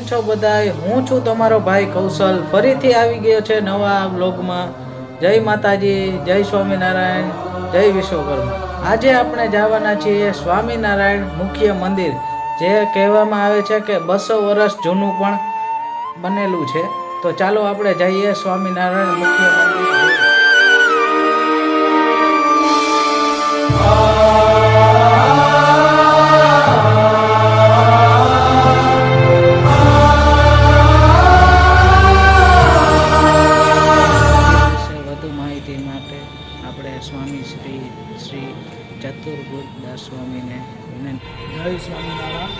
છો બધાય? હું છું તમારો ભાઈ કૌશલ, ફરીથી આવી ગયો છે નવા બ્લોગમાં. જય માતાજી, જય સ્વામિનારાયણ, જય વિશ્વકર્મા. આજે આપણે જવાના છીએ સ્વામિનારાયણ મુખ્ય મંદિર, જે કહેવામાં આવે છે કે 200 વર્ષ જૂનું પણ બનેલું છે. તો ચાલો આપણે જઈએ સ્વામિનારાયણ મુખ્ય મંદિર. આપણે સ્વામી શ્રી ચતુર્બુદ્ધદાસ સ્વામીને વિનંતી. જય સ્વામિનારાયણ.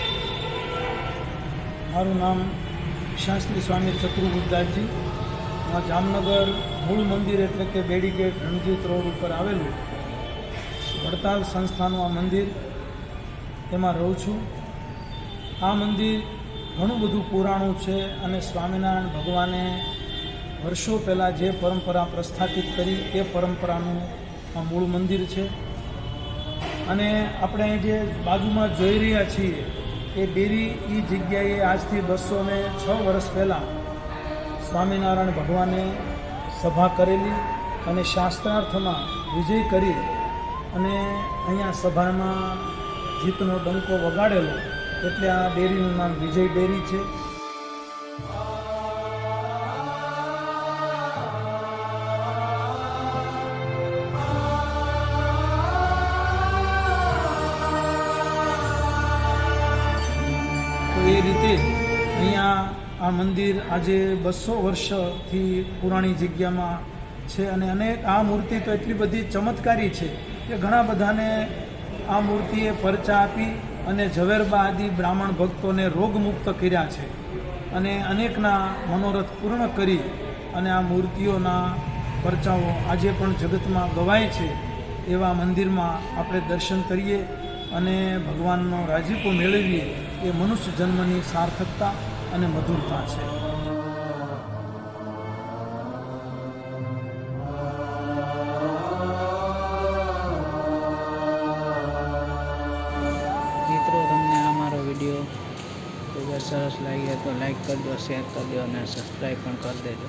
મારું નામ શાસ્ત્રી સ્વામી ચતુર્બુદ્ધદાસજી. આ જામનગર મૂળ મંદિર એટલે કે બેડીગેટ રણજીત રોડ ઉપર આવેલું વડતાલ સંસ્થાનું આ મંદિર, તેમાં રહું છું. આ મંદિર ઘણું બધું પુરાણું છે અને સ્વામિનારાયણ ભગવાને વર્ષો પહેલાં જે પરંપરા પ્રસ્થાપિત કરી એ પરંપરાનું આ મૂળ મંદિર છે. અને આપણે જે બાજુમાં જોઈ રહ્યા છીએ એ બેરી એ જગ્યાએ આજથી 206 વર્ષ પહેલાં સ્વામિનારાયણ ભગવાને સભા કરેલી અને શાસ્ત્રાર્થમાં વિજય કરી અને અહીંયા સભામાં જીતનો ડંકો વગાડેલો, એટલે આ ડેરીનું નામ વિજય ડેરી છે. એ રીતે અહીંયા આ મંદિર આજે 200 વર્ષથી પુરાણી જગ્યામાં છે અને આ મૂર્તિ તો એટલી બધી ચમત્કારી છે કે ઘણા બધાને આ મૂર્તિએ પરચા આપી અને ઝવેરબા આદિ બ્રાહ્મણ ભક્તોને રોગમુક્ત કર્યા છે અને અનેકના મનોરથ પૂર્ણ કરી અને આ મૂર્તિઓના પરચાઓ આજે પણ જગતમાં ગવાય છે. એવા મંદિરમાં આપણે દર્શન કરીએ અને ભગવાનનો રાજીપો મેળવીએ એ મનુષ્ય જન્મની સાર્થકતા અને મધુરતા છે. મિત્રો, તમને આ મારો વિડીયો ખૂબ જ સરસ લાગ્યો તો લાઈક કરજો, શેર કરજો અને સબસ્ક્રાઈબ પણ કરી દેજો.